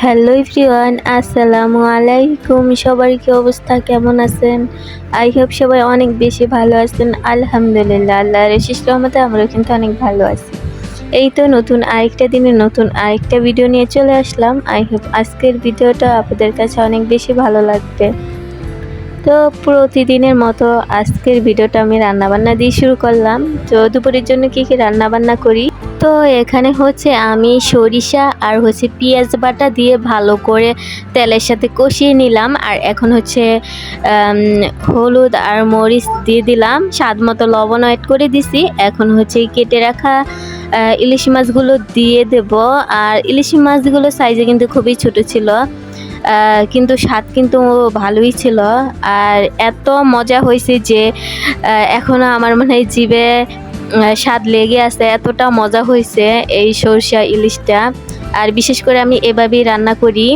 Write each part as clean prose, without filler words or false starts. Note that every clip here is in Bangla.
হ্যালো এভরিওয়ান, আসসালামু আলাইকুম। সবার কি অবস্থা, কেমন আছেন? আই হোপ সবাই অনেক বেশি ভালো আছেন। আলহামদুলিল্লাহ, আল্লাহর অশেষ রহমতে আমরাও কিন্তু অনেক ভালো আছি। এই তো নতুন আরেকটা দিনে নতুন আরেকটা ভিডিও নিয়ে চলে আসলাম। আই হোপ আজকের ভিডিওটা আপনাদের কাছে অনেক বেশি ভালো লাগবে। তো প্রতিদিনের মতো আজকের ভিডিওটা আমি রান্নাবান্না দিয়ে শুরু করলাম। তো দুপুরের জন্য কী রান্নাবান্না করি, তো এখানে হচ্ছে আমি সরিষা আর হচ্ছে পেঁয়াজ বাটা দিয়ে ভালো করে তেলের সাথে কষিয়ে নিলাম। আর এখন হচ্ছে হলুদ আর মরিচ দিয়ে দিলাম, স্বাদ মতো লবণ অ্যাড করে দিছি। এখন হচ্ছে কেটে রাখা ইলিশ মাছগুলো দিয়ে দেব। আর ইলিশ মাছগুলো সাইজে কিন্তু খুবই ছোট ছিল, কিন্তু স্বাদ কিন্তু ভালোই ছিল। আর এত মজা হয়েছে যে এখনও আমার মনে হয় জিভে স্বাদ লেগে আছে, এতটা মজা হয়েছে এই সরষা ইলিশটা। আর বিশেষ করে আমি এভাবেই রান্না করি।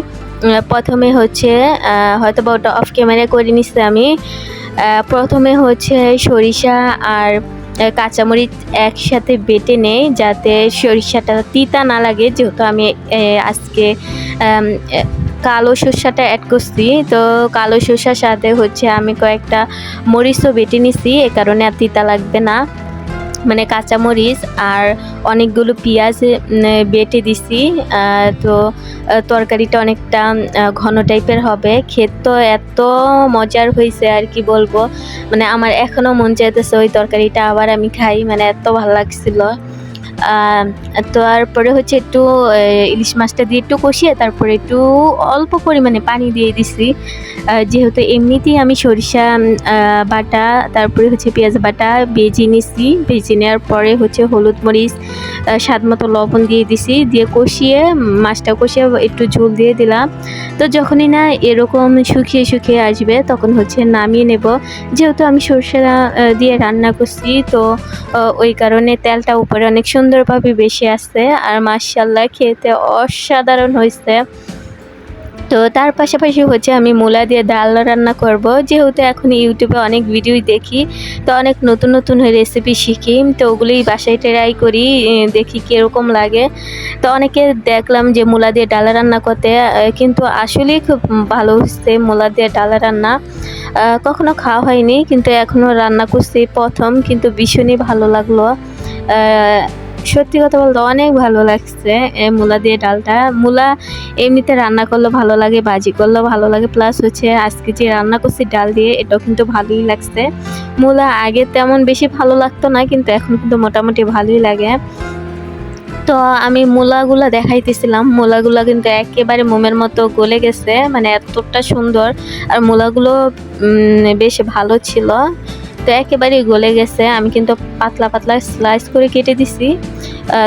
প্রথমে হচ্ছে হয়তো বা ওটা অফ ক্যামেরা করে নিচ্ছি আমি। প্রথমে হচ্ছে সরিষা আর কাঁচামরিচ একসাথে বেটে নেই, যাতে সরিষাটা তিতা না লাগে। যেহেতু আমি আজকে কালো সরষাটা অ্যাড করছি, তো কালো সরষার সাথে হচ্ছে আমি কয়েকটা মরিচও বেটে নিছি, এ কারণে আর তিতা লাগবে না। মানে কাঁচামরিচ আর অনেকগুলো পেঁয়াজ বেটে দিছি। তো তরকারিটা অনেকটা ঘন টাইপের হবে। খেতে তো এত মজার হয়েছে আর কি বলবো, মানে আমার এখনও মন চাইতেছে ওই তরকারিটা আবার আমি খাই, মানে এত ভালো লাগছিল। তারপরে হচ্ছে একটু ইলিশ মাছটা দিয়ে একটু কষিয়ে তারপরে একটু অল্প পরিমাণে পানি দিয়ে দিছি। যেহেতু এমনিতেই আমি সরিষা বাটা তারপরে হচ্ছে পেঁয়াজ বাটা ভেজে নিছি। ভেজে নেওয়ার পরে হচ্ছে হলুদ মরিচ স্বাদ মতো লবণ দিয়ে দিছি, দিয়ে কষিয়ে মাছটা কষিয়ে একটু ঝোল দিয়ে দিলাম। তো যখনই না এরকম শুকিয়ে শুকিয়ে আসবে তখন হচ্ছে নামিয়ে নেব। যেহেতু আমি সরষে দিয়ে রান্না করছি, তো ওই কারণে তেলটা উপরে অনেক সুন্দরভাবে বেশি আসছে। আর মাশাআল্লাহ খেতে অসাধারণ হয়েছে। তো তার পাশাপাশি হচ্ছে আমি মূলা দিয়ে ডাল রান্না করব। যেহেতু এখন ইউটিউবে অনেক ভিডিওই দেখি, তো অনেক নতুন নতুন রেসিপি শিখি, তো ওগুলোই বাসায় ট্রাই করি, দেখি কীরকম লাগে। তো অনেকে দেখলাম যে মূলা দিয়ে ডাল রান্না করতে, কিন্তু আসলেই খুব ভালো হচ্ছে মূলা দিয়ে ডাল রান্না। কখনো খাওয়া হয়নি, কিন্তু এখনও রান্না করছি প্রথম, কিন্তু ভীষণই ভালো লাগলো। সত্যি কথা বলতে অনেক ভালো লাগছে মূলা দিয়ে ডালটা। মূলা এমনিতে রান্না করলে ভালো লাগে, ভাজি করলেও ভালো লাগে, প্লাস হচ্ছে আজকে যে রান্না করছি ডাল দিয়ে, এটাও কিন্তু ভালোই লাগছে। মূলা আগে তেমন বেশি ভালো লাগতো না, কিন্তু এখন কিন্তু মোটামুটি ভালোই লাগে। তো আমি মূলাগুলো দেখাইতেছিলাম, মূলাগুলো কিন্তু একেবারে মোমের মতো গলে গেছে, মানে এতটা সুন্দর। আর মূলাগুলো বেশ ভালো ছিল, তো একেবারেই গলে গেছে। আমি কিন্তু পাতলা পাতলা স্লাইস করে কেটে দিছি,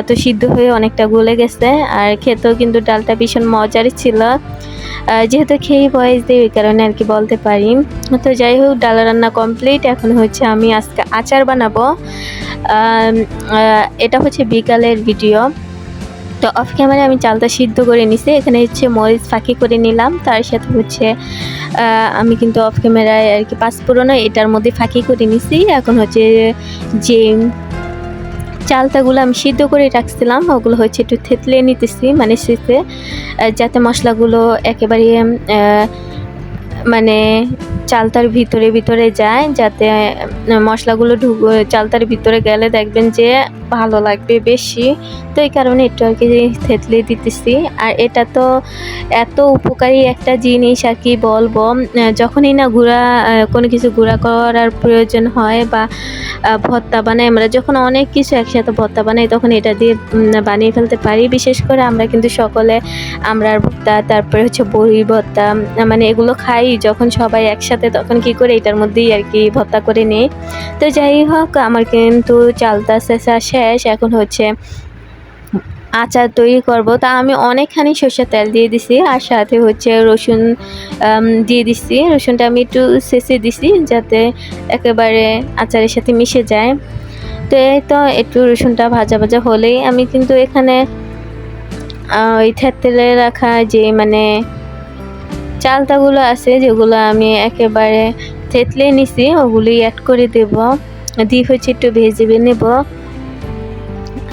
তো সিদ্ধ হয়ে অনেকটা গলে গেছে। আর খেতেও কিন্তু ডালটা ভীষণ মজার ছিল। যেহেতু খেয়ে বয়স দিই ওই কারণে আর কি বলতে পারি। তো যাই হোক, ডাল রান্না কমপ্লিট। এখন হচ্ছে আমি আজকে আচার বানাবো। এটা হচ্ছে বিকালের ভিডিও। তো অফ ক্যামেরায় আমি চালটা সিদ্ধ করে নিছি, এখানে হচ্ছে মরিচ ফাঁকি করে নিলাম। তার সাথে হচ্ছে আমি কিন্তু অফ ক্যামেরায় আর কি পাঁচফোড়নও এটার মধ্যে ফাঁকি করে নিছি। এখন হচ্ছে যে চালটাগুলো আমি সিদ্ধ করে রাখছিলাম ওগুলো হচ্ছে একটু থেতলে নিতেছি, মানে শেষে, যাতে মশলাগুলো একেবারে মানে চালতার ভিতরে ভিতরে যায়, যাতে মশলাগুলো চালতার ভিতরে গেলে দেখবেন যে ভালো লাগবে বেশি। তো এই কারণে একটু আর কি থেতলে দিতেছি। আর এটা তো এত উপকারী একটা জিনিস আর কি বলবো। যখনই না কোনো কিছু গুঁড়া করার প্রয়োজন হয় বা ভর্তা বানাই, আমরা যখন অনেক কিছু একসাথে ভর্তা বানাই তখন এটা দিয়ে বানিয়ে ফেলতে পারি। বিশেষ করে আমরা কিন্তু সকলে আমড়ার ভর্তা, তারপরে হচ্ছে বড়ি ভর্তা, মানে এগুলো খাই যখন সবাই একসাথে, তখন কি করে এটার মধ্যেই আর কি ভর্তা করে নিই। তো যাই হোক, আমার কিন্তু চালতা শেষা শেষ। এখন হচ্ছে আচার তৈরি করব। তা আমি অনেকখানি সরষের তেল দিয়ে দিছি, আর সাথে হচ্ছে রসুন দিয়ে দিছি। রসুনটা আমি একটু ছেঁচে দিছি যাতে একেবারে আচারের সাথে মিশে যায়। তো এই তো একটু রসুনটা ভাজা ভাজা হলেই আমি কিন্তু এখানে ওই থেতলে রাখা যে মানে চালতাগুলো আছে, যেগুলো আমি একেবারে থেতলে নিছি, ওগুলি অ্যাড করে দেব, দিয়ে হচ্ছে একটু ভেজে নেব।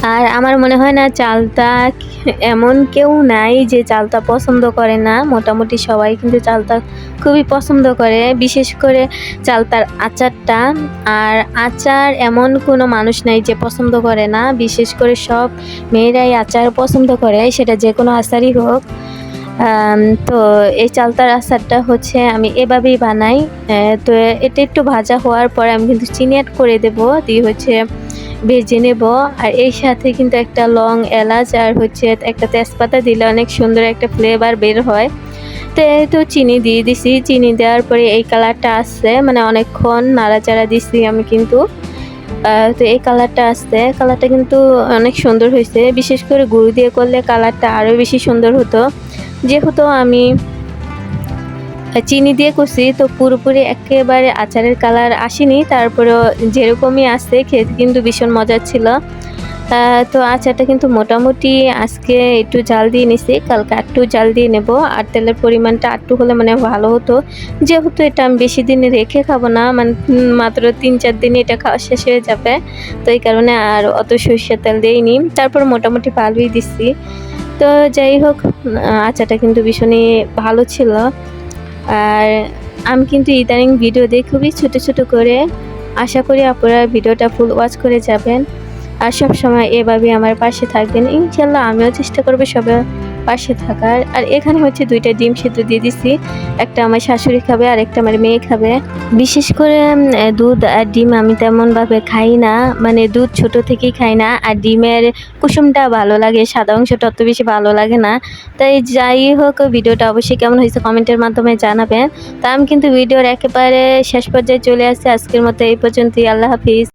আর আমার মনে হয় না চালতা এমন কেউ নাই যে চালতা পছন্দ করে না। মোটামুটি সবাই কিন্তু চালতা খুবই পছন্দ করে, বিশেষ করে চালতার আচারটা। আর আচার এমন কোনো মানুষ নাই যে পছন্দ করে না, বিশেষ করে সব মেয়েরাই আচার পছন্দ করে, সেটা যে কোনো আচারই হোক। তো এই চালতার আচারটা হচ্ছে আমি এভাবেই বানাই। তো এটা একটু ভাজা হওয়ার পরে আমি কিন্তু চিনি অ্যাড করে দেবো, দিয়ে হচ্ছে ভেজে নেব। আর এর সাথে কিন্তু একটা লং, এলাচ আর হচ্ছে একটা তেজপাতা দিলে অনেক সুন্দর একটা ফ্লেভার বের হয়। তো চিনি দিয়ে দিছি, চিনি দেওয়ার পরে এই কালারটা আসছে, মানে অনেকক্ষণ নাড়াচাড়া দিছি আমি কিন্তু। তো এই কালারটা আসছে, কালারটা কিন্তু অনেক সুন্দর হয়েছে। বিশেষ করে গুঁড়ো দিয়ে করলে কালারটা আরও বেশি সুন্দর হতো। যেহেতু আমি চিনি দিয়ে করছি, তো পুরোপুরি একেবারে আচারের কালার আসেনি, তারপরেও যেরকমই আসছে খেতে কিন্তু ভীষণ মজার ছিল। তো আচারটা কিন্তু মোটামুটি আজকে একটু জাল দিয়ে নিছি, কালকে একটু জাল দিয়ে নেব। আর তেলের পরিমাণটা একটু হলে মানে ভালো হতো, যেহেতু এটা আমি বেশি দিন রেখে খাবো না, মানে মাত্র 3-4 দিনে এটা খাওয়া শেষ হয়ে যাবে। তো এই কারণে আর অত সরষের তেল দিইনি, তারপর মোটামুটি ভালোই দিচ্ছি। তো যাই হোক, আচারটা কিন্তু ভীষণই ভালো ছিল। আর আমি কিন্তু ইদানিং ভিডিও দিই খুবই ছোট ছোট করে। আশা করি আপনারা ভিডিওটা ফুল ওয়াচ করে যাবেন আর সব সময় এভাবে আমার পাশে থাকবেন। ইনশাল্লাহ আমিও চেষ্টা করবো সবার পাশে থাকার। আর এখানে হচ্ছে 2টা ডিম সিদ্ধ দিয়ে দিছি, একটা আমার শাশুড়ি খাবে আর একটা আমার মেয়ে খাবে। বিশেষ করে দুধ আর ডিম আমি তেমনভাবে খাই না, মানে দুধ ছোট থেকেই খাই না। আর ডিমের কুসুমটা ভালো লাগে, সাদা অংশটা অত বেশি ভালো লাগে না। তাই যাই হোক, ভিডিওটা অবশ্যই কেমন হয়েছে কমেন্টের মাধ্যমে জানাবেন। তা আমি কিন্তু ভিডিওর একেবারে শেষ পর্যায়ে চলে আসছি। আজকের মতো এই পর্যন্তই। আল্লাহ হাফিজ।